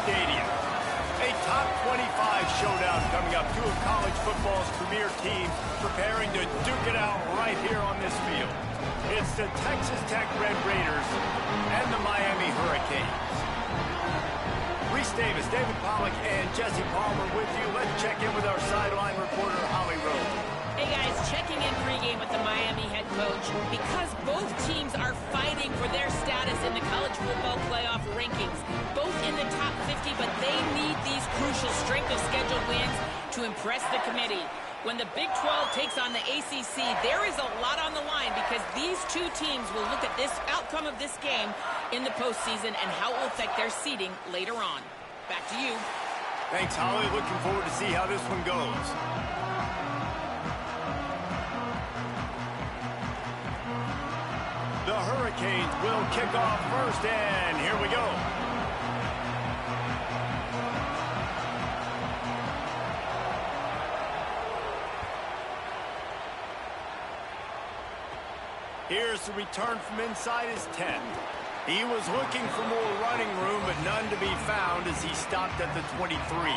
Stadium. A top 25 showdown coming up. Two of college football's premier teams preparing to duke it out right here on this field. It's the Texas Tech Red Raiders and the Miami Hurricanes. Reese Davis, David Pollack, and Jesse Palmer with you. Let's check in with our sideline reporter, Holly Rose. Hey guys, checking in pregame with the Miami head coach. Because both teams are fighting for their status in the college football playoff rankings. Both in the top 50, but they need these crucial strength of schedule wins to impress the committee. When the Big 12 takes on the ACC, there is a lot on the line because these two teams will look at this outcome of this game in the postseason and how it will affect their seeding later on. Back to you. Thanks, Holly. Looking forward to see how this one goes. The Hurricanes will kick off first, and here we go. Here's the return from inside his 10. He was looking for more running room, but none to be found as he stopped at the 23.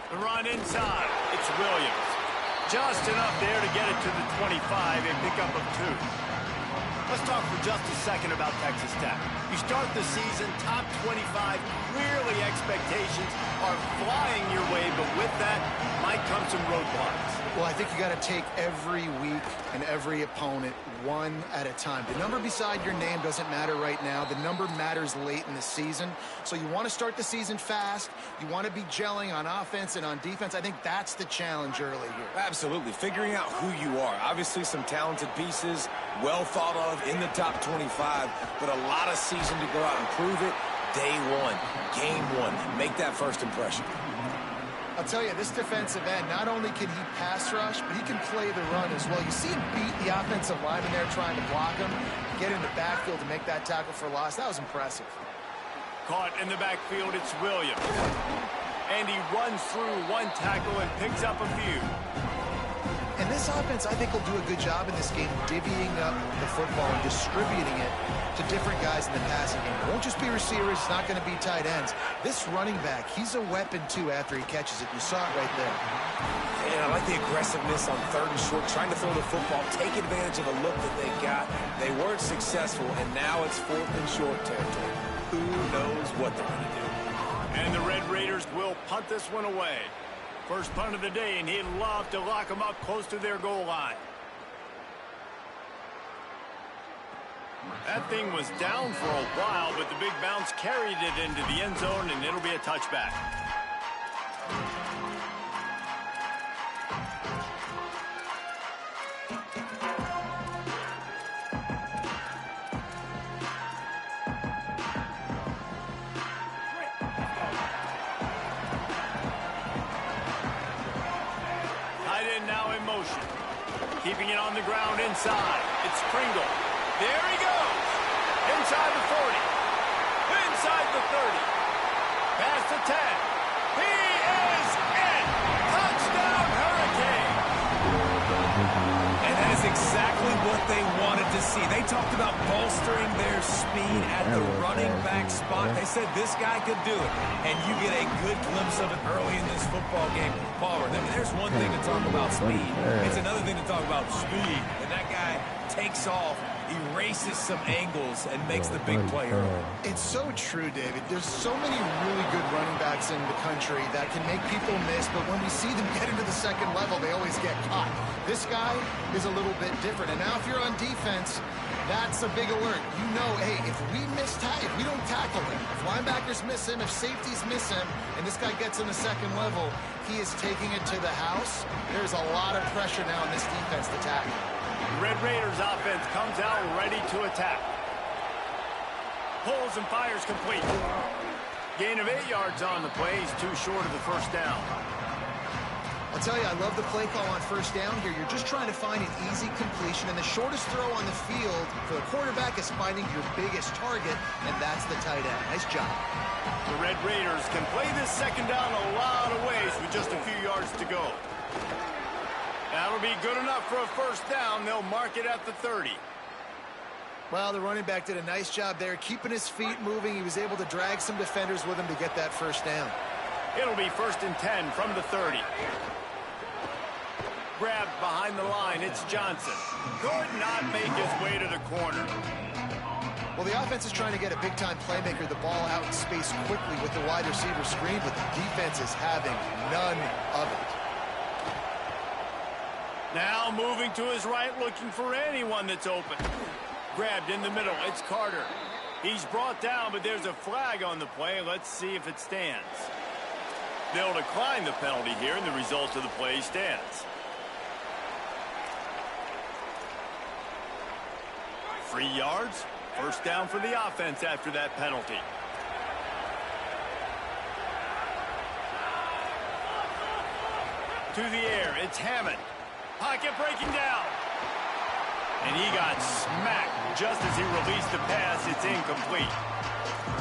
The run inside. It's Williams. Just enough there to get it to the 25, a pickup of 2. Let's talk for just a second about Texas Tech. You start the season top 25. Clearly expectations are flying your way, but with that might come some roadblocks. Well, I think you got to take every week and every opponent one at a time. The number beside your name doesn't matter right now. The number matters late in the season. So you want to start the season fast. You want to be gelling on offense and on defense. I think that's the challenge early here. Absolutely. Figuring out who you are. Obviously some talented pieces, well thought of in the top 25, but a lot of season to go out and prove it. Day one, game one, make that first impression. I'll tell you, this defensive end, not only can he pass rush, but he can play the run as well. You see him beat the offensive lineman there trying to block him, get in the backfield to make that tackle for loss. That was impressive. Caught in the backfield, it's Williams. And he runs through one tackle and picks up a few. And this offense, I think, will do a good job in this game divvying up the football and distributing it to different guys in the passing game. It won't just be receivers. It's not going to be tight ends. This running back, he's a weapon, too, after he catches it. You saw it right there. And I like the aggressiveness on 3rd and short, trying to throw the football, take advantage of a look that they got. They weren't successful, and now it's 4th and short territory. Who knows what they're going to do? And the Red Raiders will punt this one away. First punt of the day, and he'd love to lock them up close to their goal line. That thing was down for a while, but the big bounce carried it into the end zone, and it'll be a touchback. Tight end now in motion. Keeping it on the ground inside. It's Pringle. There he goes. Inside the 40. Inside the 30. Past the 10. He is in. Touchdown, Hurricane. And that is exactly what they wanted to see. They talked about bolstering their speed at the running back spot. They said this guy could do it. And you get a good glimpse of it early in this football game. Palmer, there's one thing to talk about speed. It's another thing to talk about speed. And that guy takes off, erases some angles, and makes the big play early. It's so true, David. There's so many really good running backs in the country that can make people miss, but when we see them get into the second level, they always get caught. This guy is a little bit different. And now if you're on defense, that's a big alert. You know, hey, if we don't tackle him, if linebackers miss him, if safeties miss him, and this guy gets in the second level, he is taking it to the house. There's a lot of pressure now on this defense to tackle. Red Raiders offense comes out ready to attack. Pulls and fires complete. Gain of 8 yards on the play. He's too short of the first down. I'll tell you, I love the play call on first down here. You're just trying to find an easy completion, and the shortest throw on the field for the quarterback is finding your biggest target, and that's the tight end. Nice job. The Red Raiders can play this second down a lot of ways with just a few yards to go. That'll be good enough for a first down. They'll mark it at the 30. Well, the running back did a nice job there, keeping his feet moving. He was able to drag some defenders with him to get that first down. It'll be 1st and 10 from the 30. Grabbed behind the line. It's Johnson. Could not make his way to the corner. Well, the offense is trying to get a big-time playmaker the ball out in space quickly with the wide receiver screen, but the defense is having none of it. Now moving to his right, looking for anyone that's open. Grabbed in the middle. It's Carter. He's brought down, but there's a flag on the play. Let's see if it stands. They'll decline the penalty here, and the result of the play stands. 3 yards. First down for the offense after that penalty. To the air. It's Hammond. Pocket breaking down. And he got smacked just as he released the pass. It's incomplete.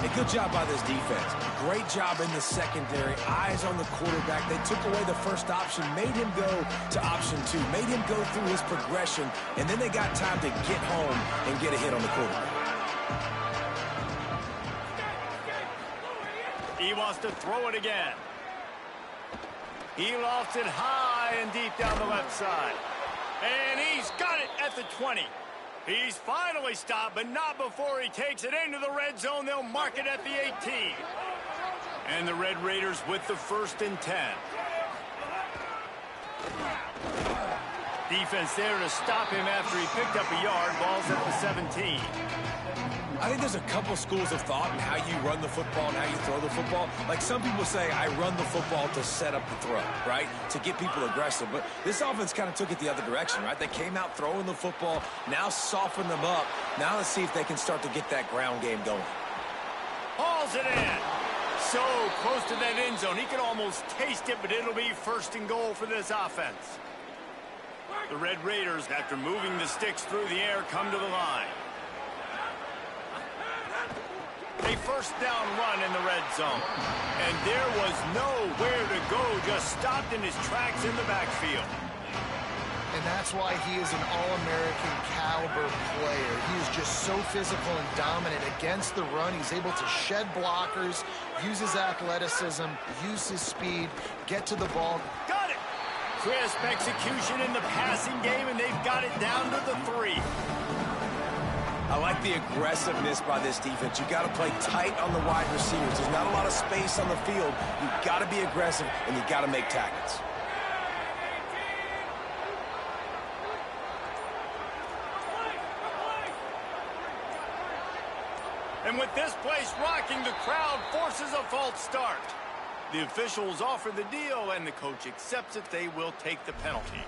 A good job by this defense. Great job in the secondary. Eyes on the quarterback. They took away the first option, made him go to option 2, made him go through his progression, and then they got time to get home and get a hit on the quarterback. He wants to throw it again. He lofts it high and deep down the left side. And he's got it at the 20. He's finally stopped, but not before he takes it into the red zone. They'll mark it at the 18. And the Red Raiders with the 1st and 10. Defense there to stop him after he picked up a yard. Ball's at the 17. I think there's a couple schools of thought in how you run the football and how you throw the football. Like some people say, I run the football to set up the throw, right? To get people aggressive. But this offense kind of took it the other direction, right? They came out throwing the football, now soften them up. Now let's see if they can start to get that ground game going. Hauls it in. So close to that end zone. He could almost taste it, but it'll be 1st and goal for this offense. The Red Raiders, after moving the sticks through the air, come to the line. A first down run in the red zone. And there was nowhere to go, just stopped in his tracks in the backfield. And that's why he is an All-American caliber player. He is just so physical and dominant against the run. He's able to shed blockers, use his athleticism, use his speed, get to the ball. Got it! Crisp execution in the passing game, and they've got it down to the 3. I like the aggressiveness by this defense. You got to play tight on the wide receivers. There's not a lot of space on the field. You got to be aggressive, and you got to make tackles. And with this place rocking, the crowd forces a false start. The officials offer the deal, and the coach accepts it. They will take the penalty.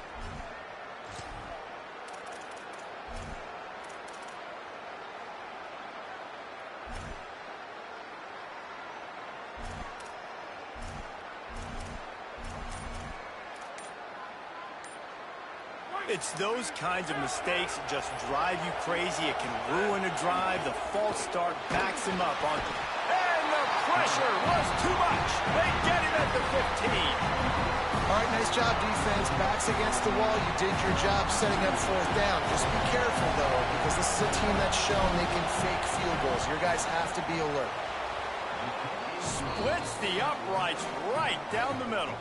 It's those kinds of mistakes that just drive you crazy. It can ruin a drive. The false start backs him up on. And the pressure was too much. They get him at the 15. All right, nice job, defense. Backs against the wall. You did your job setting up fourth down. Just be careful, though, because this is a team that's shown they can fake field goals. Your guys have to be alert. Splits the uprights right down the middle.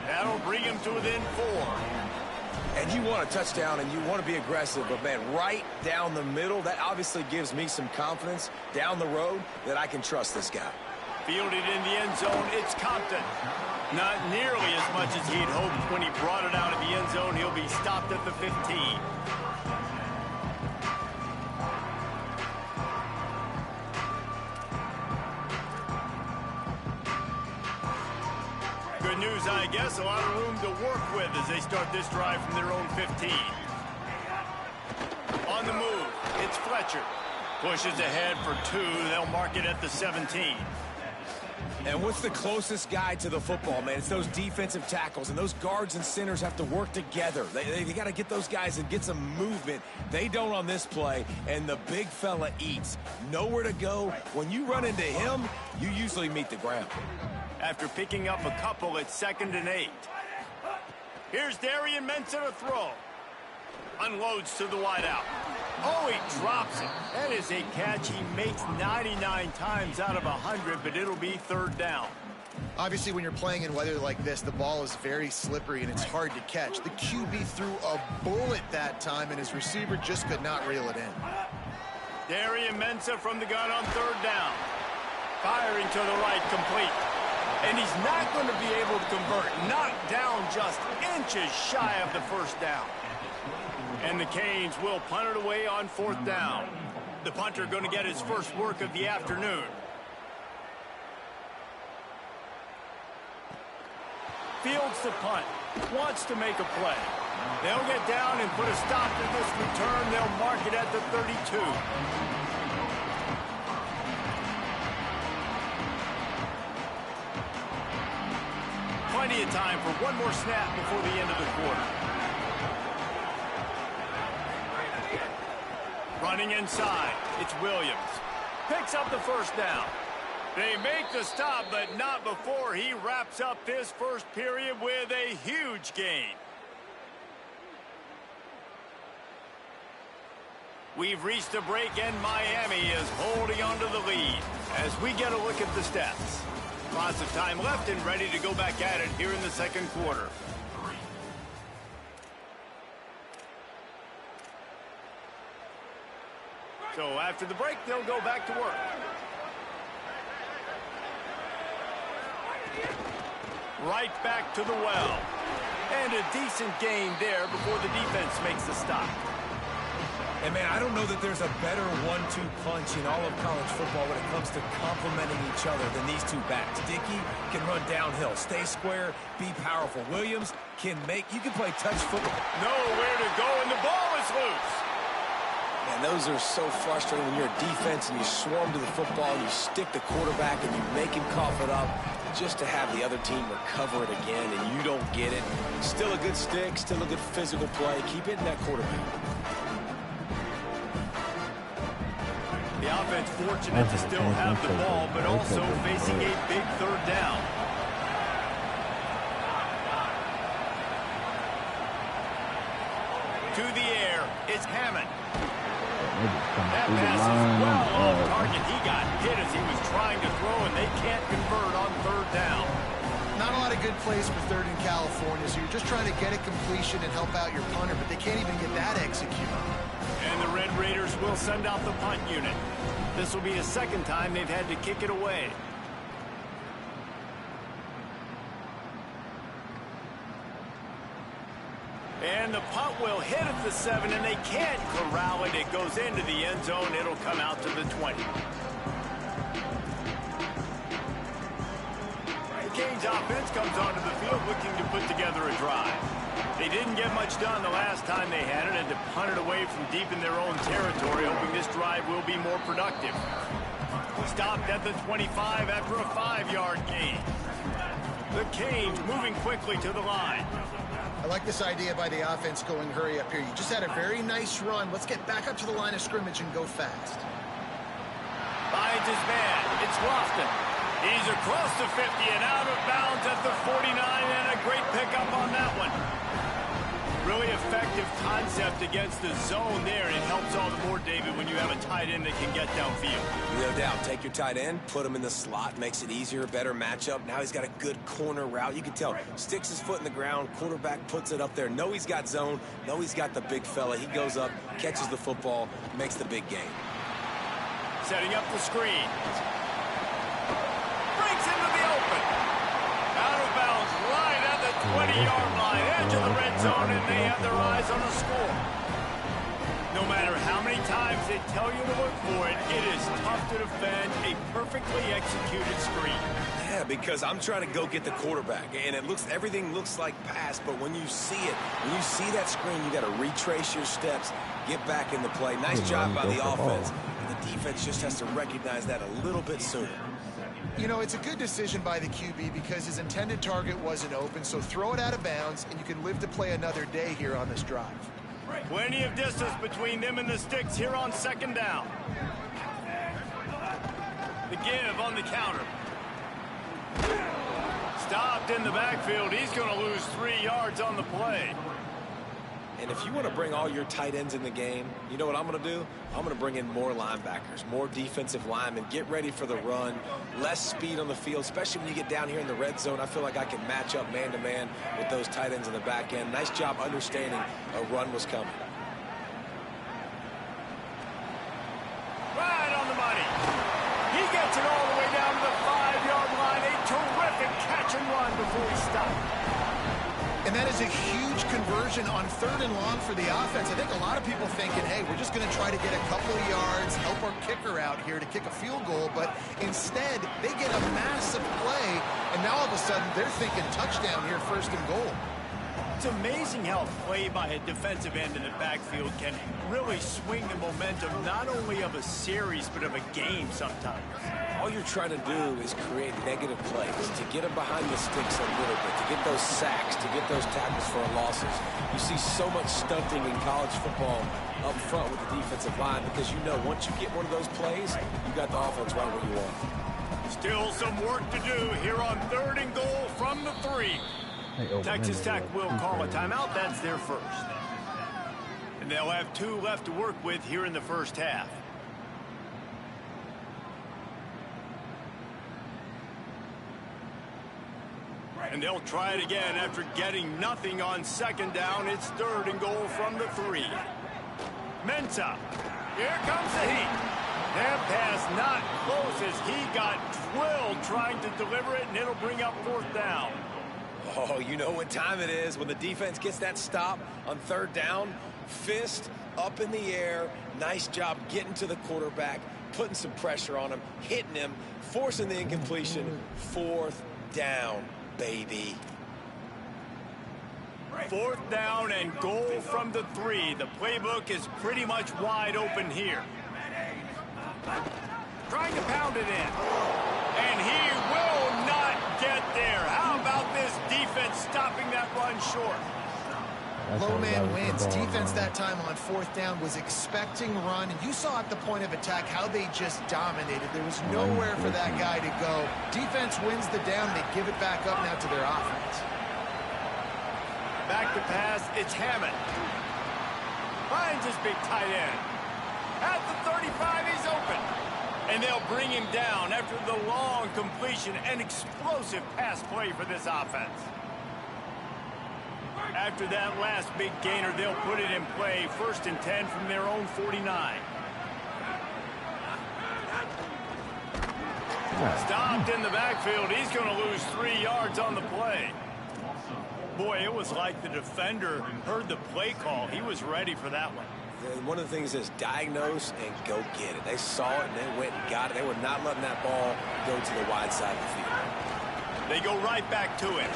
That'll bring him to within 4. And you want a touchdown, and you want to be aggressive, but, man, right down the middle, that obviously gives me some confidence down the road that I can trust this guy. Fielded in the end zone, it's Compton. Not nearly as much as he'd hoped when he brought it out of the end zone. He'll be stopped at the 15. Good news, I guess. A lot of room to work with as they start this drive from their own 15. On the move, it's Fletcher. Pushes ahead for 2. They'll mark it at the 17. And what's the closest guy to the football, man? It's those defensive tackles, and those guards and centers have to work together. They got to get those guys and get some movement. They don't on this play, and the big fella eats. Nowhere to go. When you run into him, you usually meet the ground. After picking up a couple, it's 2nd and 8. Here's Darian Mensah to throw. Unloads to the wideout. Oh, he drops it. That is a catch he makes 99 times out of 100, but it'll be 3rd down. Obviously, when you're playing in weather like this, the ball is very slippery and it's hard to catch. The QB threw a bullet that time, and his receiver just could not reel it in. Darian Mensah from the gun on 3rd down. Firing to the right, complete. And he's not going to be able to convert. Knocked down just inches shy of the 1st down. And the Canes will punt it away on 4th down. The punter going to get his first work of the afternoon. Fields the punt. Wants to make a play. They'll get down and put a stop to this return. They'll mark it at the 32. Plenty of time for one more snap before the end of the quarter. Running inside, it's Williams. Picks up the 1st down. They make the stop, but not before he wraps up this first period with a huge gain. We've reached a break, and Miami is holding on to the lead as we get a look at the stats. Lots of time left and ready to go back at it here in the 2nd quarter. So after the break, they'll go back to work. Right back to the well. And a decent gain there before the defense makes the stop. And, man, I don't know that there's a better 1-2 punch in all of college football when it comes to complementing each other than these two backs. Dickey can run downhill, stay square, be powerful. Williams can make, you can play touch football. Nowhere to go, and the ball is loose. Man, those are so frustrating when you're a defense and you swarm to the football, you stick the quarterback and you make him cough it up just to have the other team recover it again, and you don't get it. Still a good stick, still a good physical play. Keep hitting that quarterback. The offense fortunate to still have the ball, but also facing a big 3rd down. To the air, it's Hammond. That pass is well off target. He got hit as he was trying to throw, and they can't convert on 3rd down. Not a lot of good place for third in California, so you're just trying to get a completion and help out your punter, but they can't even get that executed. And the Red Raiders will send out the punt unit. This will be the second time they've had to kick it away. And the punt will hit at the 7, and they can't corral it. It goes into the end zone. It'll come out to the 20. The Canes offense comes onto the field looking to put together a drive. They didn't get much done the last time they had it, and to punt it away from deep in their own territory, hoping this drive will be more productive. Stopped at the 25 after a 5-yard gain. The Canes moving quickly to the line. I like this idea by the offense going hurry up here. You just had a very nice run. Let's get back up to the line of scrimmage and go fast. Finds his man. It's Lofton. He's across the 50 and out of bounds at the 49, and a great pickup on that one. Really effective concept against the zone there, and it helps all the more, David, when you have a tight end that can get downfield. No doubt. Take your tight end, put him in the slot, makes it easier, better matchup. Now he's got a good corner route. You can tell, sticks his foot in the ground, quarterback puts it up there. Know he's got zone, know he's got the big fella. He goes up, catches the football, makes the big game. Setting up the screen. Breaks into the open. Out of bounds, right at the 20-yard line, edge of the red zone, and they have their eyes on a score. No matter how many times they tell you to look for it, it is tough to defend a perfectly executed screen. Yeah, because I'm trying to go get the quarterback, and everything looks like pass, but when you see it, when you see that screen, you got to retrace your steps, get back in the play. Nice job by the offense, and the defense just has to recognize that a little bit sooner. You know, it's a good decision by the QB because his intended target wasn't open, so throw it out of bounds, and you can live to play another day here on this drive. Plenty of distance between them and the sticks here on second down. The give on the counter. Stopped in the backfield. He's going to lose 3 yards on the play. And if you want to bring all your tight ends in the game, you know what I'm going to do? I'm going to bring in more linebackers, more defensive linemen, get ready for the run, less speed on the field, especially when you get down here in the red zone. I feel like I can match up man-to-man with those tight ends in the back end. Nice job understanding a run was coming. Right on the money. He gets it all the way down to the 5-yard line. A terrific catch and run before he stopped. And that is a huge conversion on third and long for the offense. I think a lot of people thinking, hey, we're just going to try to get a couple of yards, help our kicker out here to kick a field goal. But instead, they get a massive play, and now all of a sudden they're thinking touchdown here, first and goal. It's amazing how a play by a defensive end in the backfield can really swing the momentum not only of a series but of a game sometimes. All you're trying to do is create negative plays, to get them behind the sticks a little bit, to get those sacks, to get those tackles for losses. You see so much stunting in college football up front with the defensive line because you know once you get one of those plays, you got the offense right where you want. Still some work to do here on third and goal from the 3. Texas Tech will call a timeout. That's their first. And they'll have 2 left to work with here in the first half. And they'll try it again after getting nothing on second down. It's third and goal from the 3. Mensah. Here comes the heat. That pass not close as he got drilled trying to deliver it, and it'll bring up 4th down. Oh, you know what time it is when the defense gets that stop on third down. Fist up in the air. Nice job getting to the quarterback, putting some pressure on him, hitting him, forcing the incompletion. 4th down, baby. 4th down and goal from the 3. The playbook is pretty much wide open here. Trying to pound it in. And he will not get there. How about this defense stopping that run short? Low man wins. Defense that time on 4th down was expecting run, and you saw at the point of attack how they just dominated. There was nowhere for that guy to go. Defense wins the down. They give it back up now to their offense. Back to pass. It's Hammond. Finds his big tight end. At the 35, he's open. And they'll bring him down after the long completion and explosive pass play for this offense. After that last big gainer, they'll put it in play, 1st and 10 from their own 49. Stopped in the backfield. He's going to lose 3 yards on the play. Boy, it was like the defender heard the play call. He was ready for that one. One of the things is diagnose and go get it. They saw it and they went and got it. They were not letting that ball go to the wide side of the field. They go right back to it.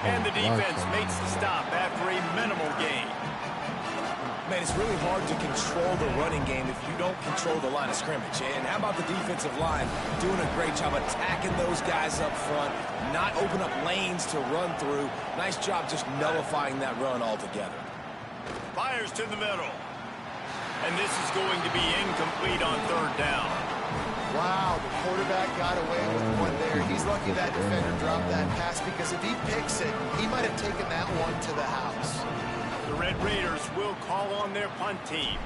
And the defense makes the stop after a minimal gain. Man, it's really hard to control the running game if you don't control the line of scrimmage. And how about the defensive line doing a great job attacking those guys up front, not open up lanes to run through. Nice job just nullifying that run altogether. Fires to the middle. And this is going to be incomplete on 3rd down. Wow, the quarterback got away with one there. He's lucky that defender dropped that pass, because if he picks it, he might have taken that one to the house. The Red Raiders will call on their punt team.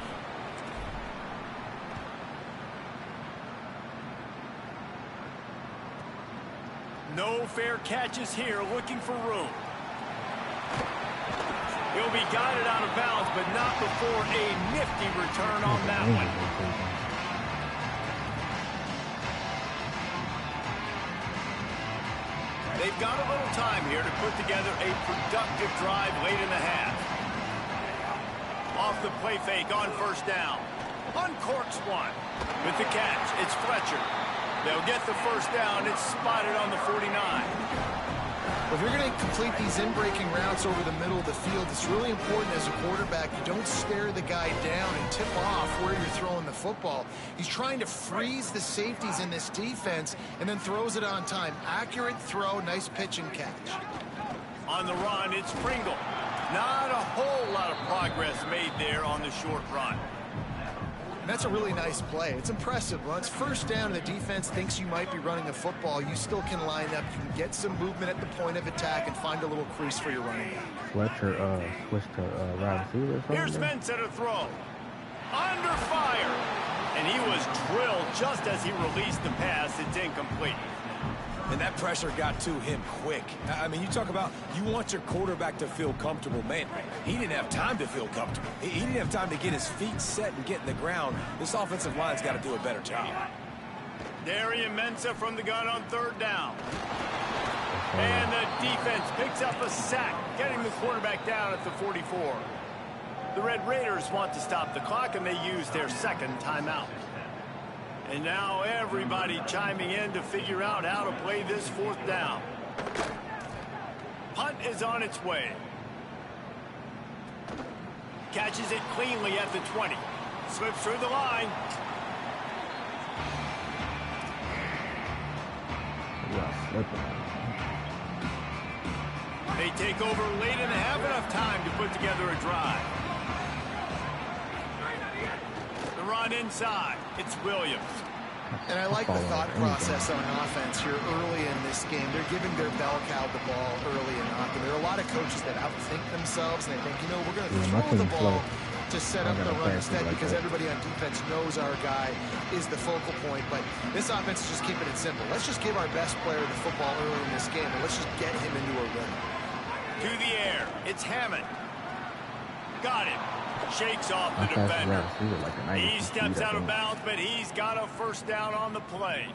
No fair catches here, looking for room. He'll be guided out of bounds, but not before a nifty return on that one. They've got a little time here to put together a productive drive late in the half. Off the play fake on 1st down. Uncorks one. With the catch, it's Fletcher. They'll get the 1st down. It's spotted on the 49. If you're going to complete these in-breaking routes over the middle of the field, it's really important as a quarterback you don't stare the guy down and tip off where you're throwing the football. He's trying to freeze the safeties in this defense and then throws it on time. Accurate throw, nice pitch and catch. On the run, it's Pringle. Not a whole lot of progress made there on the short run. And that's a really nice play. It's impressive. Well, it's 1st down and the defense thinks you might be running the football. You still can line up. You can get some movement at the point of attack and find a little crease for your running back. Fletcher switched to wide receiver or something. Here's Spence at a throw. Under fire. And he was drilled just as he released the pass. It's incomplete. And that pressure got to him quick. I mean, you talk about you want your quarterback to feel comfortable. Man, he didn't have time to feel comfortable. He didn't have time to get his feet set and get in the ground. This offensive line's got to do a better job. Darian Mensah from the gun on 3rd down. And the defense picks up a sack, getting the quarterback down at the 44. The Red Raiders want to stop the clock, and they use their 2nd timeout. And now everybody chiming in to figure out how to play this 4th down. Punt is on its way. Catches it cleanly at the 20. Slips through the line. They take over late and have enough time to put together a drive. The run inside. It's Williams. And I like the thought process on offense here early in this game. They're giving their bell cow the ball early enough. And there are a lot of coaches that outthink themselves, and they think, you know, we're going to throw the ball to set up the run instead because everybody on defense knows our guy is the focal point. But this offense is just keeping it simple. Let's just give our best player the football early in this game, and let's just get him into a rhythm. To the air. It's Hammond. Got it. Shakes off the defender. He steps out of bounds, but he's got a 1st down on the play.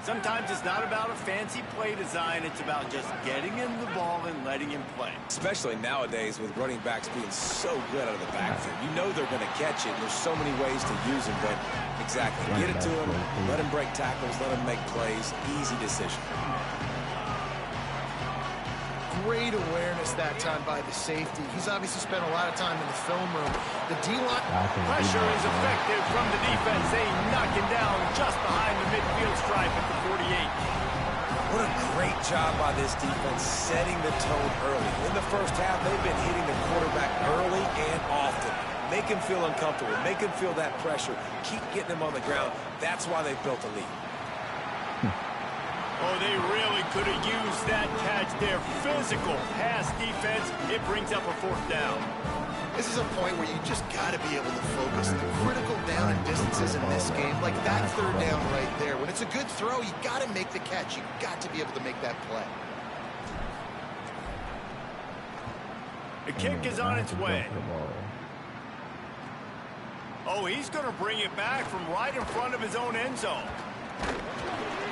Sometimes it's not about a fancy play design. It's about just getting him the ball and letting him play. Especially nowadays with running backs being so good out of the backfield. You know they're going to catch it. There's so many ways to use him, but exactly. Get it to him, let him break tackles, let him make plays. Easy decision. Great awareness that time by the safety. He's obviously spent a lot of time in the film room. The D-line pressure is effective from the defense. They knock him down just behind the midfield stripe at the 48. What a great job by this defense setting the tone early. In the 1st half, they've been hitting the quarterback early and often. Make him feel uncomfortable. Make him feel that pressure. Keep getting him on the ground. That's why they've built a lead. Oh, they really could have used that catch there. Physical pass defense. It brings up a 4th down. This is a point where you just got to be able to focus. The critical down and distances in this game, like that third down right there. When it's a good throw, you got to make the catch. You got to be able to make that play. The kick is on its way. Oh, he's going to bring it back from right in front of his own end zone.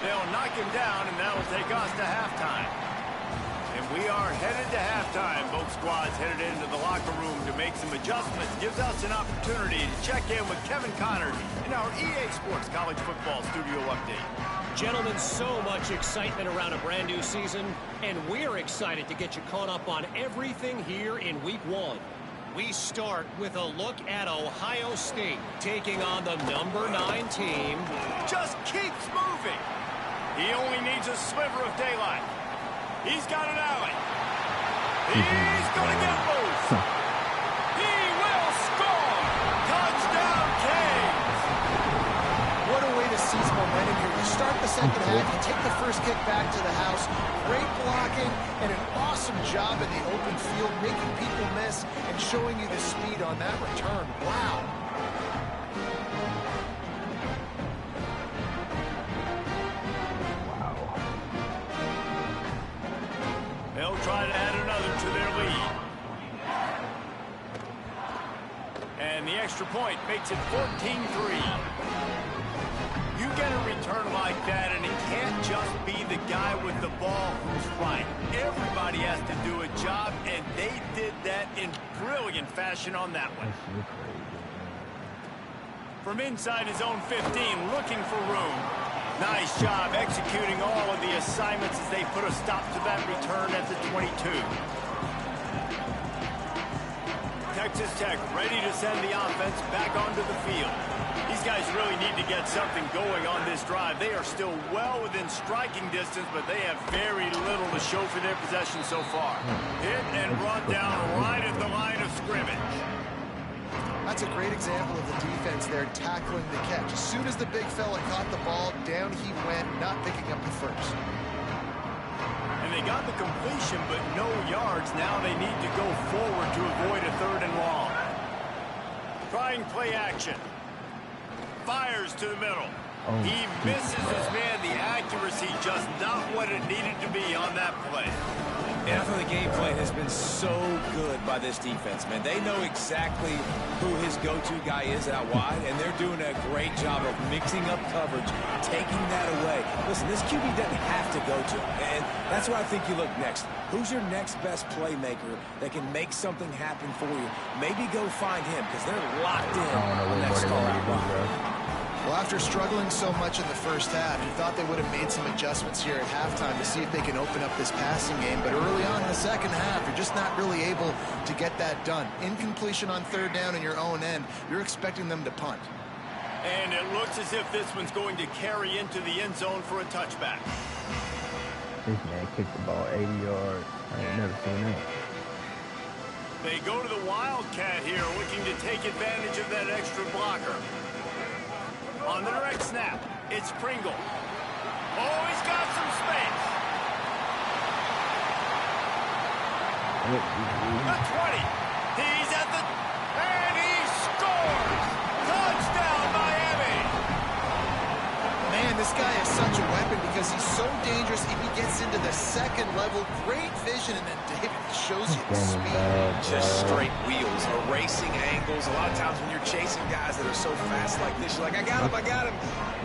They'll knock him down, and that'll take us to halftime. And we are headed to halftime. Both squads headed into the locker room to make some adjustments. Gives us an opportunity to check in with Kevin Connors in our EA Sports College Football Studio Update. Gentlemen, so much excitement around a brand new season, and we're excited to get you caught up on everything here in Week 1. We start with a look at Ohio State taking on the number 9 team. Just keeps moving. He only needs a sliver of daylight. He's got an alley. He's going to get loose. He will score. Touchdown, Canes. What a way to seize momentum here. You start the second half, you take the first kick back to the house. Great blocking and an awesome job in the open field, making people miss and showing you the speed on that return. Wow. They'll try to add another to their lead. And the extra point makes it 14-3. You get a return like that, and it can't just be the guy with the ball who's right. Everybody has to do a job, and they did that in brilliant fashion on that one. From inside his own 15, looking for room. Nice job executing all of the assignments as they put a stop to that return at the 22. Texas Tech ready to send the offense back onto the field. These guys really need to get something going on this drive. They are still well within striking distance, but they have very little to show for their possession so far. Hit and brought down right at the line of scrimmage. That's a great example of the defense there tackling the catch. As soon as the big fella caught the ball, down he went, not picking up the first. And they got the completion, but no yards. Now they need to go forward to avoid a 3rd and long. Trying play action. Fires to the middle. He misses his man. The accuracy just not what it needed to be on that play. And I think the game plan has been so good by this defense, man. They know exactly who his go-to guy is out wide, and they're doing a great job of mixing up coverage, taking that away. Listen, this QB doesn't have to go to him, and that's where I think you look next. Who's your next best playmaker that can make something happen for you? Maybe go find him, because they're locked in on that star out wide. Well, after struggling so much in the first half, you thought they would have made some adjustments here at halftime to see if they can open up this passing game. But early on in the second half, you're just not really able to get that done. Incompletion on 3rd down in your own end, you're expecting them to punt. And it looks as if this one's going to carry into the end zone for a touchback. This man kicked the ball 80 yards. I ain't never seen that. They go to the Wildcat here, looking to take advantage of that extra blocker. On the direct snap, it's Pringle. Oh, he's got some space. The 20. He's at the... And he scores! Touchdown, Miami! Man, this guy is such a weapon because he's so dangerous. If he gets into the second level, great vision, and then David shows you the speed. Just straight wheels, erasing angles. A lot of times when you're chasing guys that are so fast like this, you're like, I got him, I got him.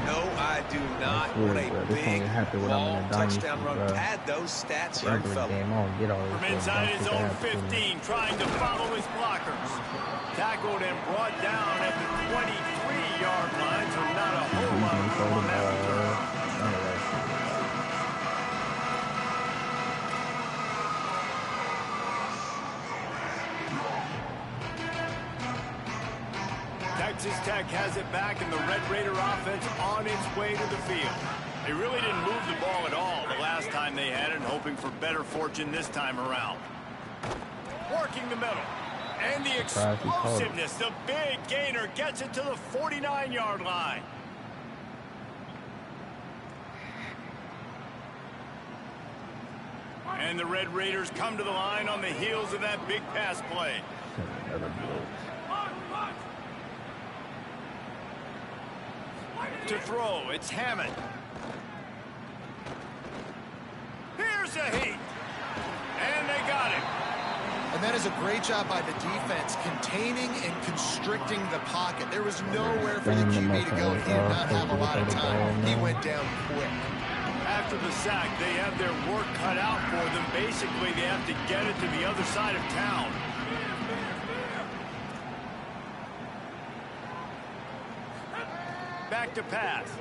No, I do not want a big, long touchdown run. Pad those stats, young fella. From inside his own 15, trying to follow his blockers. Tackled and brought down at the 23-yard line, so not a whole lot of room on that return. Texas Tech has it back, and the Red Raider offense on its way to the field. They really didn't move the ball at all the last time they had it, hoping for better fortune this time around. Working the middle. And the explosiveness, the big gainer gets it to the 49-yard line. And the Red Raiders come to the line on the heels of that big pass play. other blokes. To throw, it's Hammond. Here's a heat. And they got him. And that is a great job by the defense, containing and constricting the pocket. There was nowhere for the QB to go. He did not have a lot of time. He went down quick. After the sack, they have their work cut out for them. Basically, they have to get it to the other side of town. Back to pass.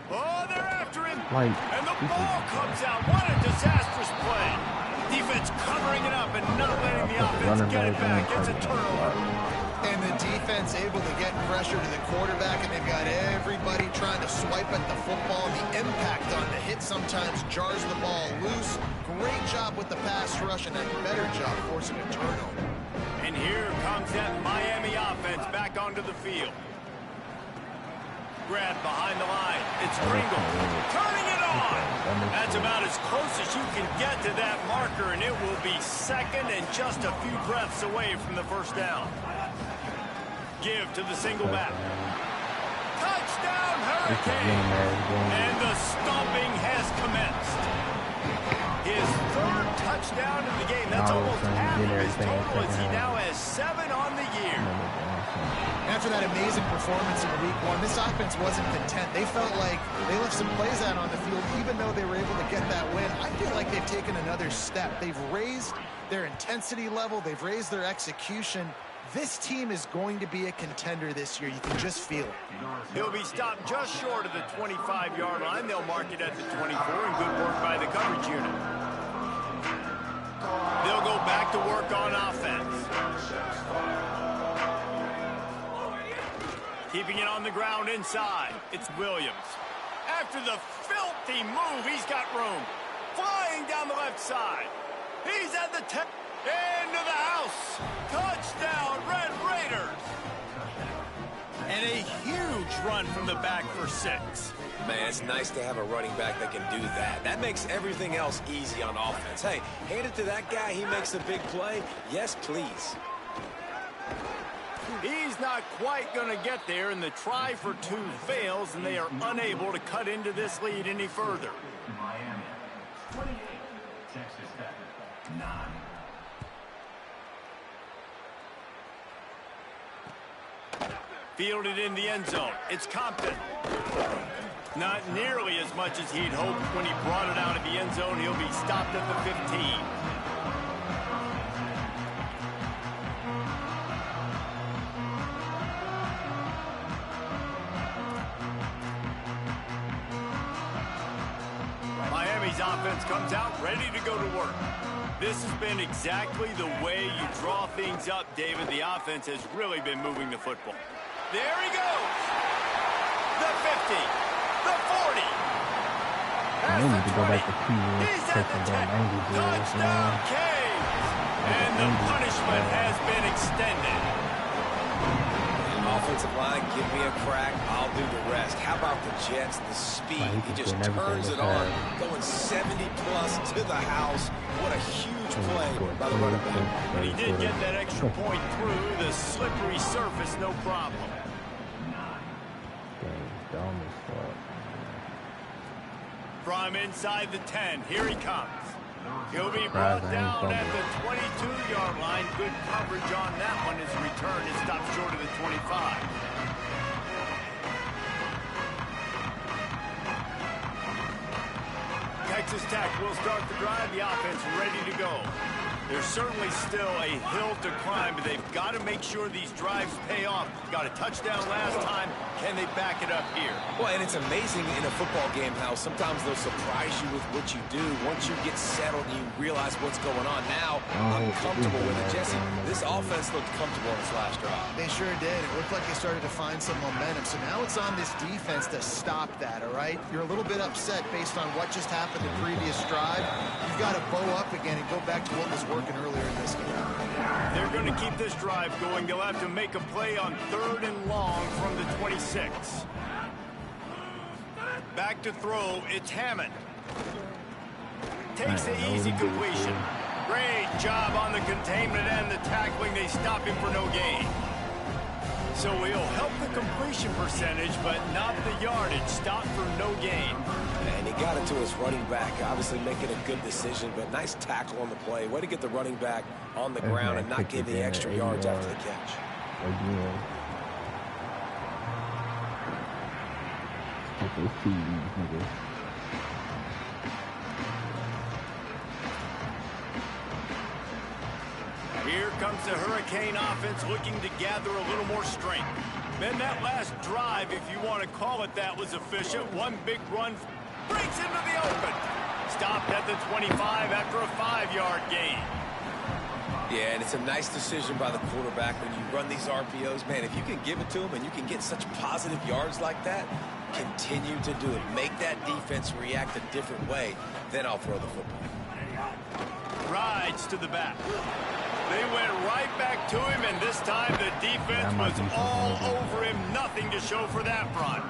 Oh, they're after him. And the ball comes out. What a disastrous play. Defense covering it up and not letting the offense get it back. It's a turnover. And the defense able to get pressure to the quarterback, and they've got everybody trying to swipe at the football. The impact on the hit sometimes jars the ball loose. Great job with the pass rush, and a better job forcing a turnover. And here comes that Miami offense back onto the field. Grab behind the line. It's Kringle turning it on. That's about as close as you can get to that marker, and it will be second and just a few breaths away from the first down. Give to the single back. Touchdown, Hurricane! And the stomping has commenced. His third touchdown in the game. That's almost half of his total as he now has 7 on the year. After that amazing performance in Week 1, this offense wasn't content. They felt like they left some plays out on the field, even though they were able to get that win. I feel like they've taken another step. They've raised their intensity level. They've raised their execution. This team is going to be a contender this year. You can just feel it. He'll be stopped just short of the 25-yard line. They'll mark it at the 24, and good work by the coverage unit. They'll go back to work on offense. Keeping it on the ground inside. It's Williams. After the filthy move, he's got room. Flying down the left side. He's at the 10. Into the house. Touchdown, Red Raiders. And a huge run from the back for 6. Man, it's nice to have a running back that can do that. That makes everything else easy on offense. Hey, hand it to that guy. He makes a big play. Yes, please. He's not quite going to get there, and the try for 2 fails, and they are unable to cut into this lead any further. Miami, 28, Texas Tech, 9. Fielded in the end zone. It's Compton. Not nearly as much as he'd hoped when he brought it out of the end zone. He'll be stopped at the 15. Miami's offense comes out ready to go to work. This has been exactly the way you draw things up, David. The offense has really been moving the football. There he goes. The 50. The 40. I need to go back to P1. He's at the 10. Touchdown, Caves. And the punishment has been extended. Offensive line, give me a crack. I'll do the rest. How about the Jets? The speed. He just turns it on. Going 70+ to the house. What a huge play by the running back. But he did get that extra point through the slippery surface, no problem. From inside the 10, here he comes. He'll be brought down at the 22-yard line. Good coverage on that one. His return is stopped short of the 25. Texas Tech will start the drive. The offense ready to go. There's certainly still a hill to climb, but they've got to make sure these drives pay off. Got a touchdown last time. Can they back it up here? Well, and it's amazing in a football game how sometimes they'll surprise you with what you do. Once you get settled and you realize what's going on now, uncomfortable with it. Jesse, this offense looked comfortable in its last drive. They sure did. It looked like they started to find some momentum. So now it's on this defense to stop that, all right? You're a little bit upset based on what just happened the previous drive. You've got to bow up again and go back to what was working earlier in this game. They're going to keep this drive going. They'll have to make a play on 3rd and long from the 26. Back to throw. It's Hammond. Takes the easy completion. Great job on the containment and the tackling. They stop him for no gain. So he'll help the completion percentage, but not the yardage. Stop for no gain. And he got it to his running back, obviously making a good decision, but nice tackle on the play. Way to get the running back on the ground and not give the extra yards after the catch. Again. Get those TVs, nigga. Here comes the Hurricane offense looking to gather a little more strength. Then that last drive, if you want to call it that, was efficient. One big run breaks into the open. Stopped at the 25 after a 5-yard gain. Yeah, and it's a nice decision by the quarterback when you run these RPOs. Man, if you can give it to him and you can get such positive yards like that, continue to do it. Make that defense react a different way, then I'll throw the football. Rides to the back. They went right back to him, and this time the defense was all over him. Nothing to show for that run.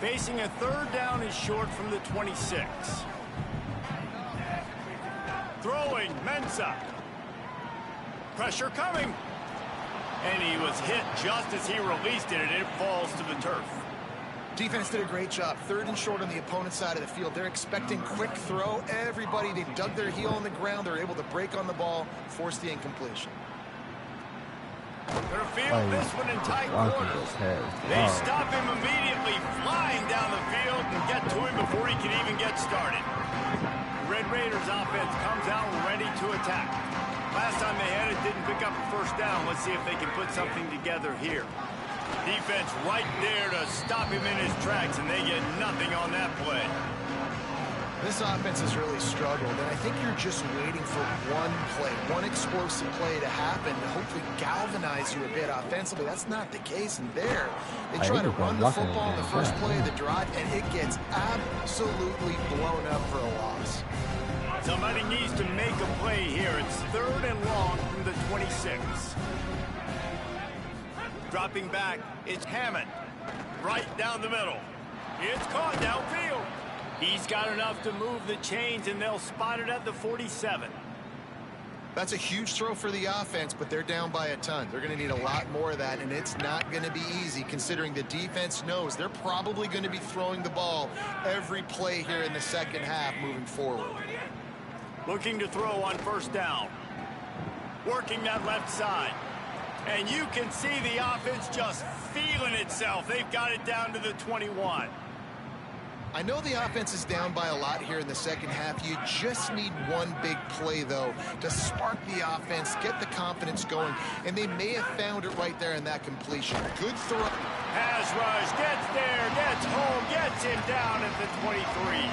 Facing a 3rd down and short from the 26. Throwing, Mensah. Pressure coming. And he was hit just as he released it, and it falls to the turf. Defense did a great job. 3rd and short on the opponent's side of the field. They're expecting quick throw. Everybody, they dug their heel on the ground. They're able to break on the ball, force the incompletion. They're field this one in tight quarters. They stop him immediately, flying down the field and get to him before he can even get started. Red Raiders offense comes out ready to attack. Last time they had it, didn't pick up a 1st down. Let's see if they can put something together here. Defense right there to stop him in his tracks, and they get nothing on that play. This offense has really struggled, and I think you're just waiting for one play, one explosive play to happen to hopefully galvanize you a bit offensively. That's not the case, and there, they try to run the football in the first play of the drive, and it gets absolutely blown up for a loss. Somebody needs to make a play here. It's 3rd and long from the 26. Dropping back, it's Hammond. Right down the middle. It's caught downfield. He's got enough to move the chains, and they'll spot it at the 47. That's a huge throw for the offense, but they're down by a ton. They're going to need a lot more of that, and it's not going to be easy considering the defense knows they're probably going to be throwing the ball every play here in the 2nd half moving forward. Looking to throw on 1st down. Working that left side. And you can see the offense just feeling itself. They've got it down to the 21. I know the offense is down by a lot here in the 2nd half. You just need one big play, though, to spark the offense, get the confidence going, and they may have found it right there in that completion. Good throw. Pass rush, gets there, gets home, gets him down at the 23.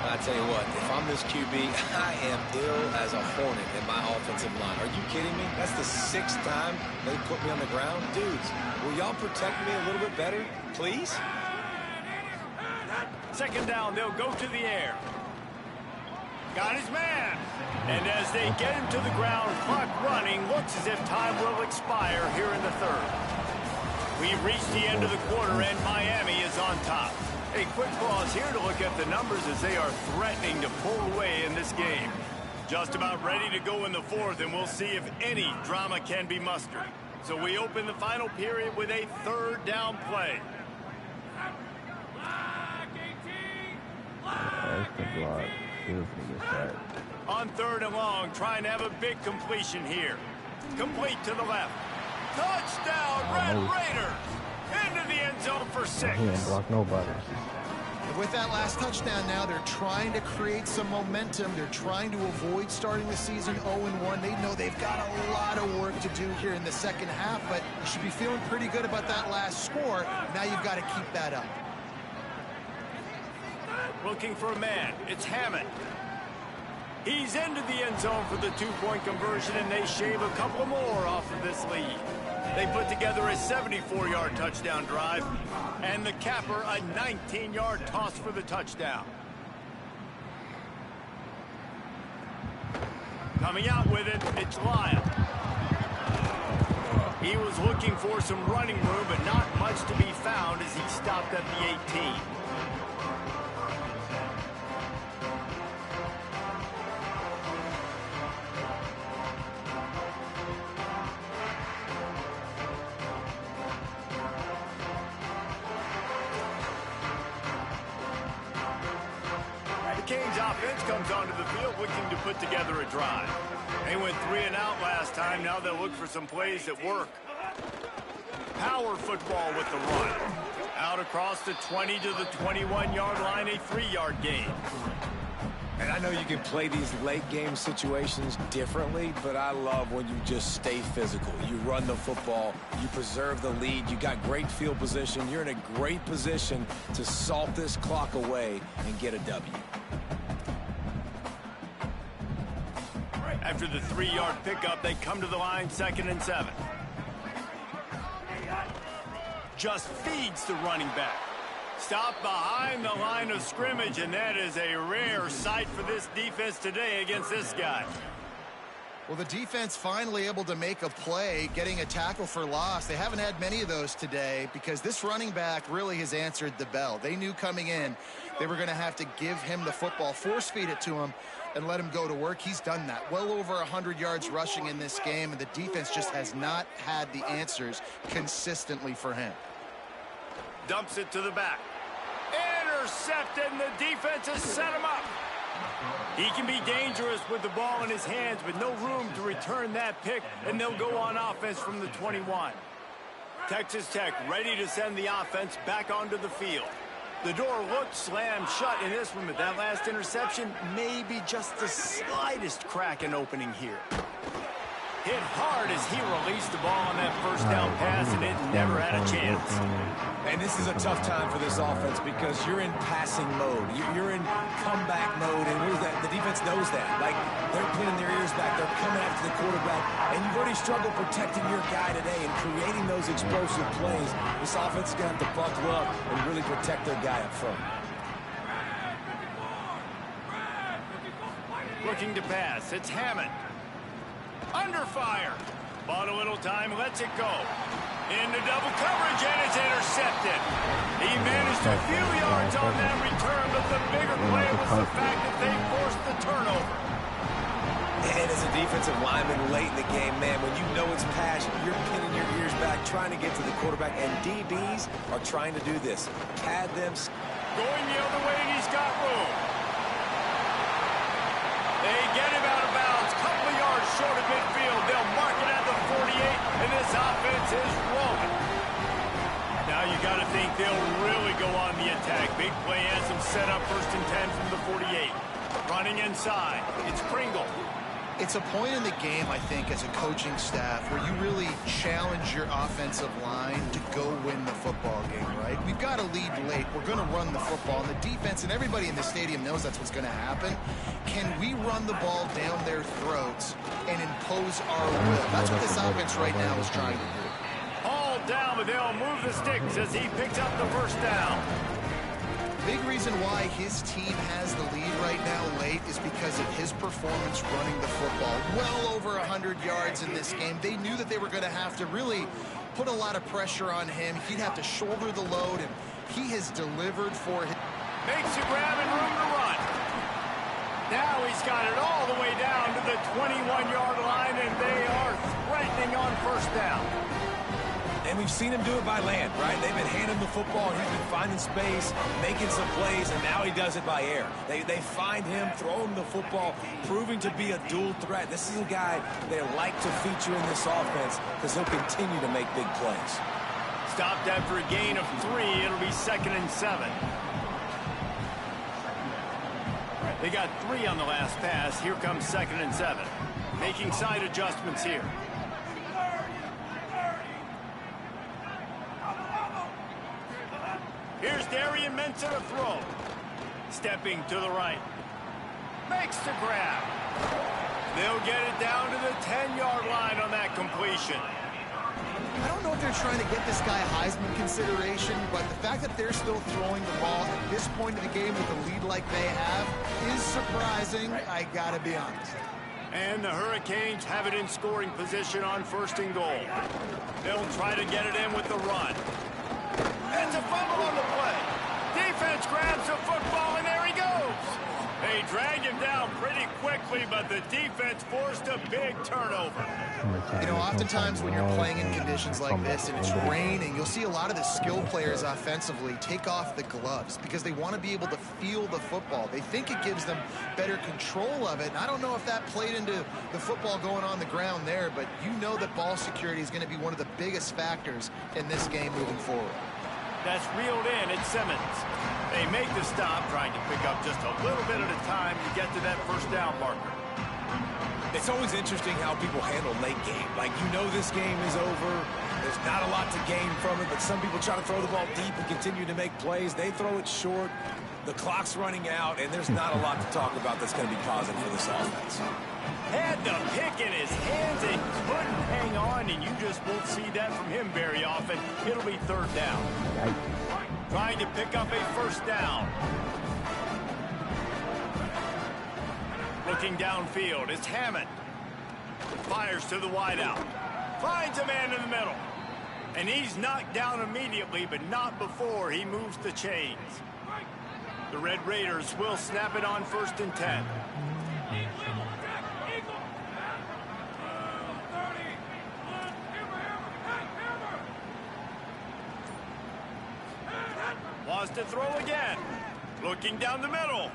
I tell you what, if I'm this QB, I am ill as a hornet in my offensive line. Are you kidding me? That's the 6th time they put me on the ground. Dudes, will y'all protect me a little bit better, please? 2nd down, they'll go to the air. Got his man. And as they get him to the ground, clock running, looks as if time will expire here in the 3rd. We've reached the end of the quarter, and Miami is on top. A quick pause here to look at the numbers as they are threatening to pull away in this game. Just about ready to go in the 4th, and we'll see if any drama can be mustered. So we open the final period with a 3rd down play. On 3rd and long, trying to have a big completion here. Complete to the left. Touchdown, Red Raiders! Into the end zone for 6. He ain't blocked nobody. With that last touchdown now, they're trying to create some momentum. They're trying to avoid starting the season 0-1. They know they've got a lot of work to do here in the 2nd half, but you should be feeling pretty good about that last score. Now you've got to keep that up. Looking for a man. It's Hammond. He's into the end zone for the 2-point conversion, and they shave a couple more off of this lead. They put together a 74-yard touchdown drive, and the capper a 19-yard toss for the touchdown. Coming out with it, it's Lyle. He was looking for some running room, but not much to be found as he stopped at the 18. Hurricanes offense comes onto the field looking to put together a drive. They went 3 and out last time. Now they'll look for some plays that work. Power football with the run. Out across the 20 to the 21-yard line, a 3-yard gain. And I know you can play these late game situations differently, but I love when you just stay physical. You run the football, you preserve the lead, you got great field position, you're in a great position to salt this clock away and get a W. After the 3-yard pickup, they come to the line 2nd and 7. Just feeds the running back. Stop behind the line of scrimmage, and that is a rare sight for this defense today against this guy. Well, the defense finally able to make a play, getting a tackle for loss. They haven't had many of those today because this running back really has answered the bell. They knew coming in they were going to have to give him the football, force feed it to him, and let him go to work. He's done that. Well over 100 yards rushing in this game, and the defense just has not had the answers consistently for him. Dumps it to the back. Intercepted, and the defense has set him up. He can be dangerous with the ball in his hands, but no room to return that pick, and they'll go on offense from the 21. Texas Tech ready to send the offense back onto the field. The door looked slammed shut in this one, but that last interception may be just the slightest crack in opening here. Hit hard as he released the ball on that first down pass, and it never had a chance. And this is a tough time for this offense because you're in passing mode. You're in comeback mode, and the defense knows that. Like, they're pinning their ears back. They're coming after the quarterback, and you've already struggled protecting your guy today and creating those explosive plays. This offense is going to have to buckle up and really protect their guy up front. Looking to pass. It's Hammond. Under fire. Bought a little time, lets it go. Into double coverage, and it's intercepted. He managed a few yards on that return, but the bigger play was the fact that they forced the turnover. And as a defensive lineman late in the game, man, when you know it's pass, you're pinning your ears back, trying to get to the quarterback, and DBs are trying to do this. Pad them. Going the other way, and he's got room. They get him out of bounds. Couple of yards short of midfield. They'll mark it at the 48, and this offense is rolling. Now you got to think they'll really go on the attack. Big play has them set up 1st and 10 from the 48. Running inside. It's Pringle. It's a point in the game, I think, as a coaching staff where you really challenge your offensive line to go win the football game, right? We've got to lead late. We're going to run the football. And the defense and everybody in the stadium knows that's what's going to happen. Can we run the ball down their throats and impose our will? That's what this offense right now is trying to do. All down, but they'll move the sticks as he picks up the first down. Big reason why his team has the lead right now late is because of his performance running the football. Well over 100 yards in this game. They knew that they were going to have to really put a lot of pressure on him. He'd have to shoulder the load, and he has delivered for him. Makes a grab and room to run. Now he's got it all the way down to the 21-yard line, and they are threatening on first down. And we've seen him do it by land, right? They've been handing the football, he's been finding space, making some plays, and now he does it by air. They find him, throw him the football, proving to be a dual threat. This is a guy they like to feature in this offense because he'll continue to make big plays. Stopped after a gain of 3. It'll be 2nd and 7. They got 3 on the last pass. Here comes 2nd and 7. Making side adjustments here. Here's Darian Mensa to throw. Stepping to the right. Makes the grab. They'll get it down to the 10-yard line on that completion. I don't know if they're trying to get this guy Heisman consideration, but the fact that they're still throwing the ball at this point of the game with a lead like they have is surprising, I gotta be honest. And the Hurricanes have it in scoring position on 1st and goal. They'll try to get it in with the run. It's a fumble on the play. Defense grabs the football, and there he goes. They dragged him down pretty quickly, but the defense forced a big turnover. You know, oftentimes when you're playing in conditions like this and it's raining, you'll see a lot of the skill players offensively take off the gloves because they want to be able to feel the football. They think it gives them better control of it. And I don't know if that played into the football going on the ground there, but you know that ball security is going to be one of the biggest factors in this game moving forward. That's reeled in. It's Simmons. They make the stop, trying to pick up just a little bit at a time to get to that first down marker. It's always interesting how people handle late game. Like, you know this game is over. There's not a lot to gain from it, but some people try to throw the ball deep and continue to make plays. They throw it short. The clock's running out, and there's not a lot to talk about that's going to be positive for this offense. Had the pick in his hands and couldn't hang on, and you just won't see that from him very often. It'll be third down. Trying to pick up a first down. Looking downfield, it's Hammond. Fires to the wideout. Finds a man in the middle. And he's knocked down immediately, but not before he moves the chains. The Red Raiders will snap it on 1st and 10. Wants to throw again. Looking down the middle.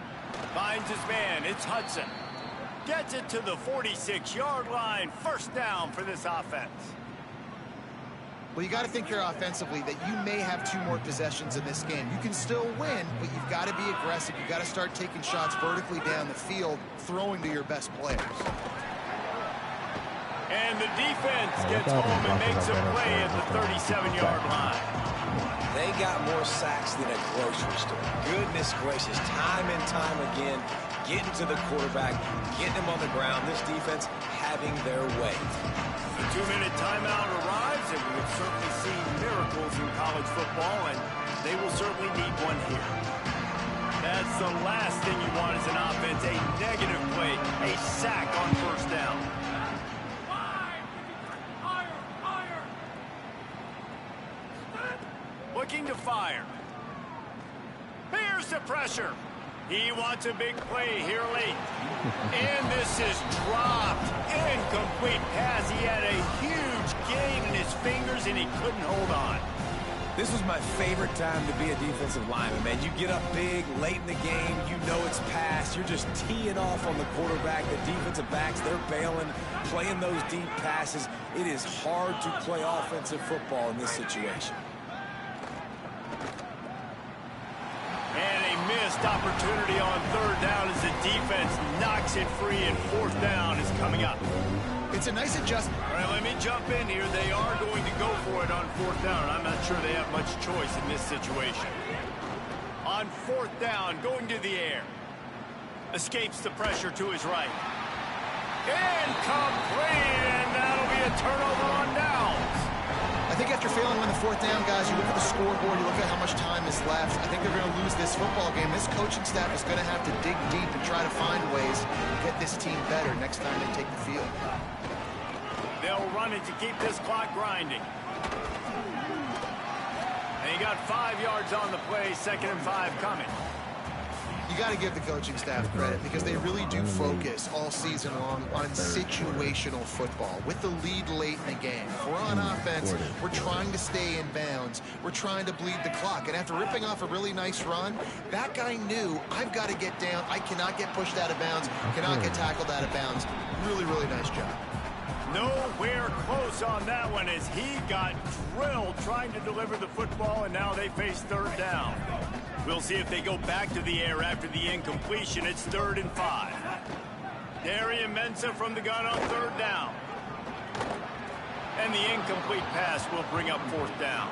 Finds his man. It's Hudson. Gets it to the 46-yard line. First down for this offense. Well, you got to think here offensively that you may have 2 more possessions in this game. You can still win, but you've got to be aggressive. You've got to start taking shots vertically down the field, throwing to your best players. And the defense gets home and makes a play at the 37-yard line. They got more sacks than a grocery store. Goodness gracious, time and time again, getting to the quarterback, getting him on the ground. This defense having their way. The 2-minute timeout arrives, and we have certainly seen miracles in college football, and they will certainly need one here. That's the last thing you want as an offense, a negative play, a sack on first down. Looking to fire. Here's the pressure. He wants a big play here late. And this is dropped. Incomplete pass. He had a huge gain in his fingers, and he couldn't hold on. This was my favorite time to be a defensive lineman, man. You get up big, late in the game, you know it's past. You're just teeing off on the quarterback. The defensive backs, they're bailing, playing those deep passes. It is hard to play offensive football in this situation. And a missed opportunity on third down as the defense knocks it free, and fourth down is coming up. It's a nice adjustment. All right, let me jump in here. They are going to go for it on fourth down. I'm not sure they have much choice in this situation. On fourth down, going to the air. Escapes the pressure to his right. Incomplete, and that'll be a turnover on downs. I think after failing on the fourth down, guys, you look at the scoreboard, you look at how much time is left. I think they're going to lose this football game. This coaching staff is going to have to dig deep and try to find ways to get this team better next time they take the field. They'll run it to keep this clock grinding. And he got 5 yards on the play, 2nd and 5 coming. You got to give the coaching staff credit because they really do focus all season long on situational football with the lead late in the game. If we're on offense, we're trying to stay in bounds. We're trying to bleed the clock. And after ripping off a really nice run, that guy knew, I've got to get down. I cannot get pushed out of bounds, cannot get tackled out of bounds. Really, really nice job. Nowhere close on that one as he got drilled trying to deliver the football, and now they face third down. We'll see if they go back to the air after the incompletion. It's 3rd and 5. Darian Mensah from the gun on third down. And the incomplete pass will bring up fourth down.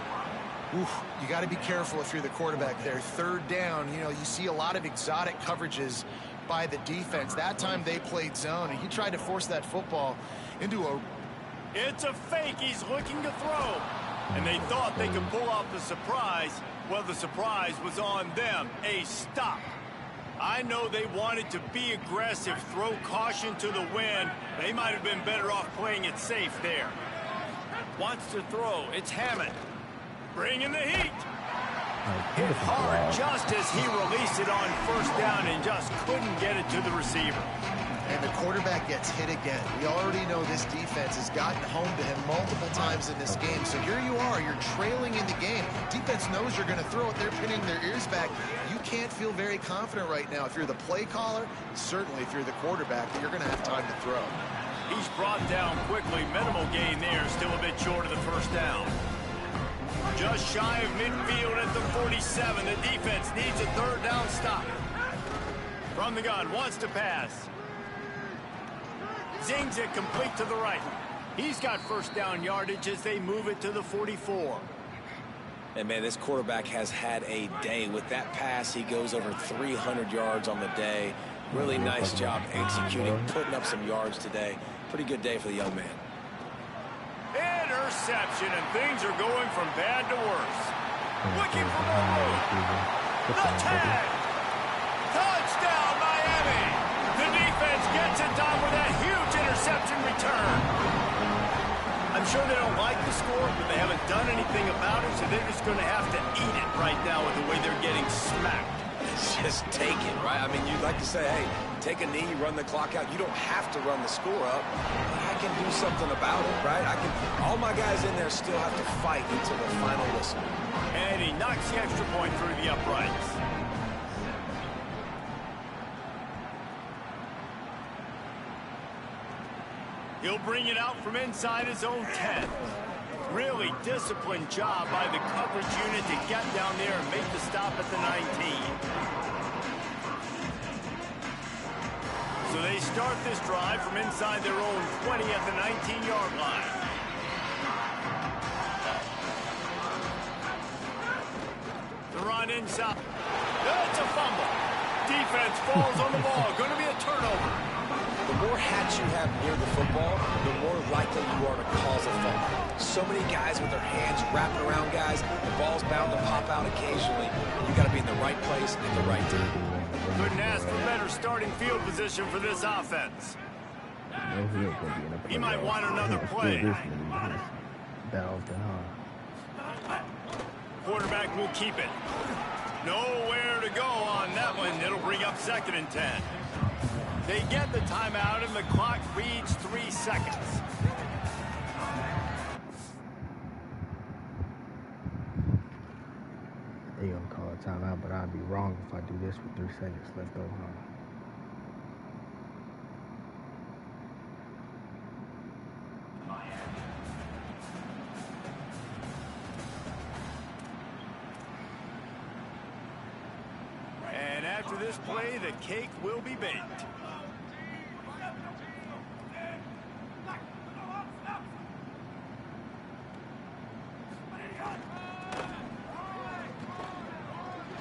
Oof, you got to be careful if you're the quarterback there. Third down, you know, you see a lot of exotic coverages by the defense. That time they played zone, and he tried to force that football into a... It's a fake. He's looking to throw. And they thought they could pull off the surprise. Well, the surprise was on them. A stop. I know they wanted to be aggressive, throw caution to the wind. They might have been better off playing it safe there. Wants to throw. It's Hammond. Bringing the heat. Hit hard just as he released it on first down and just couldn't get it to the receiver. And the quarterback gets hit again. We already know this defense has gotten home to him multiple times in this game. So here you are, you're trailing in the game. Defense knows you're going to throw it. They're pinning their ears back. You can't feel very confident right now. If you're the play caller, certainly if you're the quarterback, you're going to have time to throw. He's brought down quickly. Minimal gain there, still a bit short of the first down. Just shy of midfield at the 47. The defense needs a third down stop. From the gun, wants to pass. Zings it complete to the right. He's got first down yardage as they move it to the 44. And, man, this quarterback has had a day. With that pass, he goes over 300 yards on the day. Really nice job executing, putting up some yards today. Pretty good day for the young man. Interception, and things are going from bad to worse. Looking for more room. The tag. Touchdown, Miami. The defense gets it done with that huge interception return. I'm sure they don't like the score, but they haven't done anything about it, so they're just going to have to eat it right now with the way they're getting smacked. It's just take it, right? I mean, you'd like to say, hey, take a knee, run the clock out. You don't have to run the score up, but I can do something about it, right? All my guys in there still have to fight until the final whistle. And he knocks the extra point through the uprights. He'll bring it out from inside his own 10. Really disciplined job by the coverage unit to get down there and make the stop at the 19. So they start this drive from inside their own 20 at the 19-yard line. The run inside. That's a fumble. Defense falls on the ball. Going to be a turnover. The more hats you have near the football, the more likely you are to cause a fumble. So many guys with their hands wrapping around guys. The ball's bound to pop out occasionally. You got to be in the right place at the right time. Couldn't ask for better starting field position for this offense. He might want another play. Quarterback will keep it. Nowhere to go on that one. It'll bring up 2nd and 10. They get the timeout, and the clock reads 3 seconds. They gonna call a timeout, but I'd be wrong if I do this with 3 seconds left over. And after this play, the cake will be baked.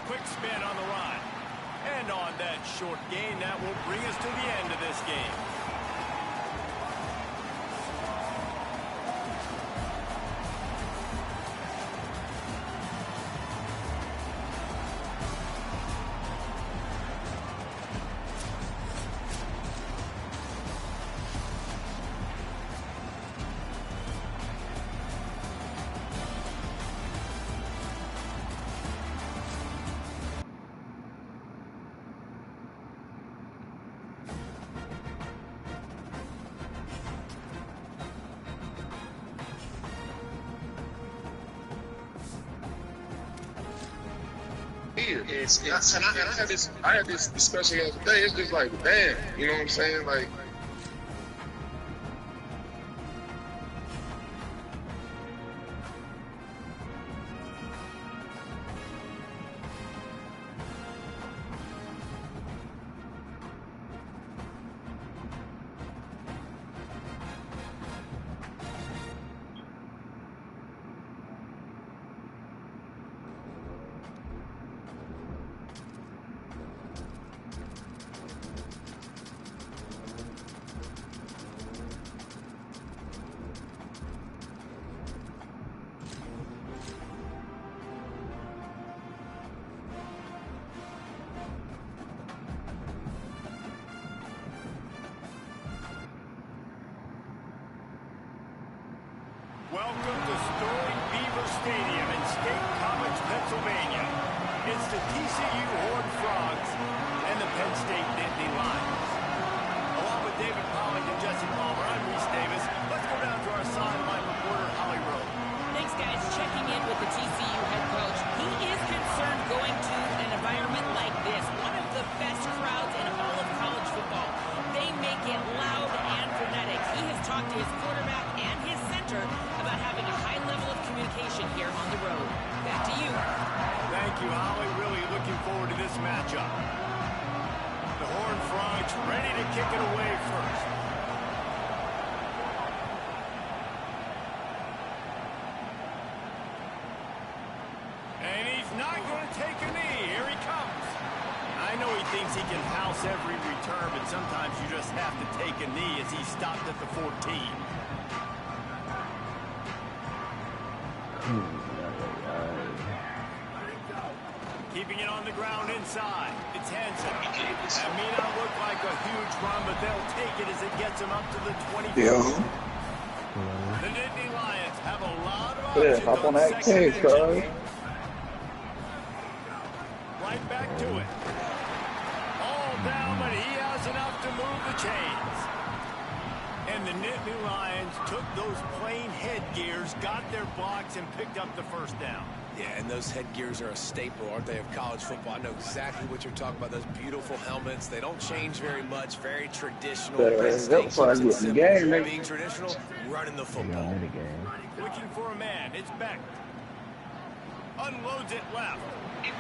Quick spin on the run. And on that short gain, that will bring us to the end of this game. I had this discussion the other day. It's just like, damn, you know what I'm saying? Like, Welcome to Sterling Beaver Stadium in State College, Pennsylvania. It's the TCU Horned Frogs and the Penn State Nittany Lions. Along with David Pollack and Jesse Palmer, I'm Reese Davis. Let's go down to our sideline reporter, Holly Rowe. Thanks, guys. Checking in with the TCU head coach. He is concerned going to an environment like this, one of the best crowds in all of college football. They make it loud and frenetic. He has talked to his quarterback and his center about having a high level of communication here on the road. Back to you. Thank you, Holly. Really looking forward to this matchup. The Horned Frogs ready to kick it away first. And he's not going to take a knee. Here he comes. I know he thinks he can house every return, but sometimes you just have to take a knee as he stopped at the 14. Keeping it on the ground inside. It's Hansen. That may not look like a huge run, but they'll take it as it gets them up to the 24. The Nittany Lions have a lot of options hop on on that second case, and cuz. 10. Right back to it. All down, but he has enough to move the chains. And the Nittany Lions took those plain headgears, got their blocks, and picked up the first down. Yeah, and those headgears are a staple, aren't they, of college football? I know exactly what you're talking about, those beautiful helmets. They don't change very much, very traditional. That's why I get the game, man. Being traditional, running the football. Looking for a man. It's Beck. Unloads it left. He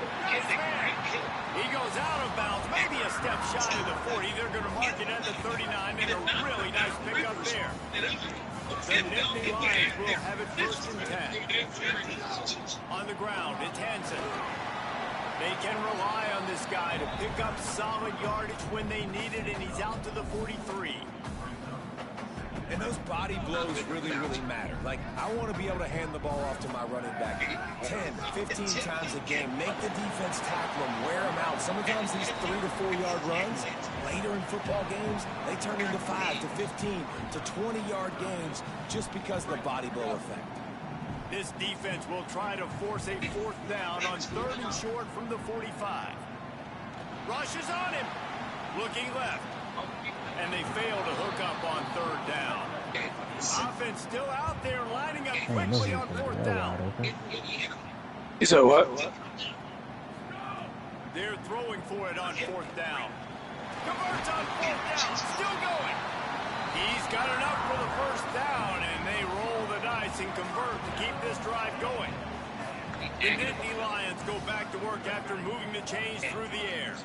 goes out of bounds, maybe a step shy of the 40. They're going to mark it at the 39, and a really nice pickup there. The Nittany Lions will have it first and 10. On the ground, it's Hansen. They can rely on this guy to pick up solid yardage when they need it, and he's out to the 43. And those body blows really, really matter. Like, I want to be able to hand the ball off to my running back 10, 15 times a game. Make the defense tackle them, wear them out. Sometimes these 3 to 4 yard runs, later in football games, they turn into 5 to 15 to 20 yard gains just because of the body blow effect. This defense will try to force a fourth down on 3rd and short from the 45. Rush is on him. Looking left. And they fail to hook up on 3rd down. Offense still out there, lining up quickly on 4th down. You said what? They're throwing for it on 4th down. Converts on 4th down, still going. He's got enough for the first down, and they roll the dice and convert to keep this drive going. The Nittany Lions go back to work after moving the chains through the air.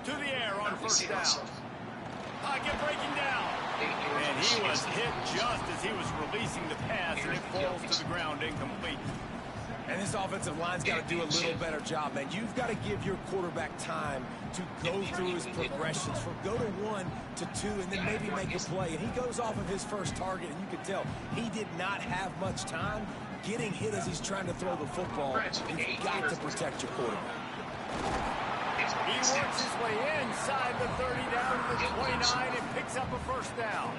To the air on 1st down. Pocket breaking down. And he was hit just as he was releasing the pass, and it falls to the ground incomplete. And this offensive line's got to do a little better job, man. You've got to give your quarterback time to go through his progressions, from go to 1 to 2, and then maybe make a play. And he goes off of his first target, and you can tell he did not have much time getting hit as he's trying to throw the football. You've got to protect your quarterback. He works his way inside the 30 down to the 29 and picks up a first down.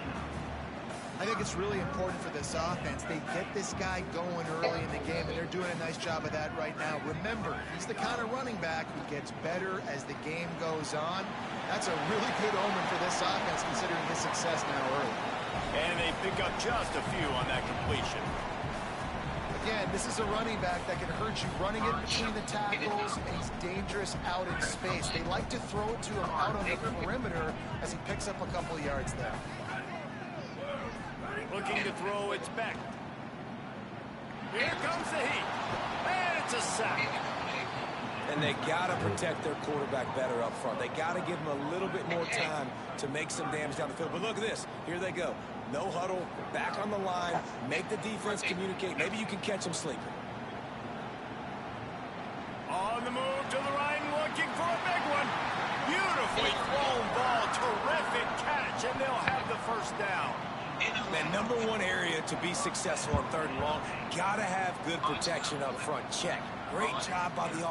I think it's really important for this offense. They get this guy going early in the game, and they're doing a nice job of that right now. Remember, he's the kind of running back who gets better as the game goes on. That's a really good omen for this offense, considering his success now early. And they pick up just a few on that completion. Again, this is a running back that can hurt you running it between the tackles, and he's dangerous out in space. They like to throw it to him out on the perimeter as he picks up a couple of yards there. Looking to throw, it's Beck. Here comes the heat. And it's a sack. And they got to protect their quarterback better up front. They got to give him a little bit more time to make some damage down the field. But look at this. Here they go. No huddle, back on the line, make the defense communicate. Maybe you can catch them sleeping. On the move to the right, looking for a big one. Beautifully thrown ball, terrific catch, and they'll have the first down. Man, number one area to be successful on 3rd and long, got to have good protection up front. Check. Great job by the offense.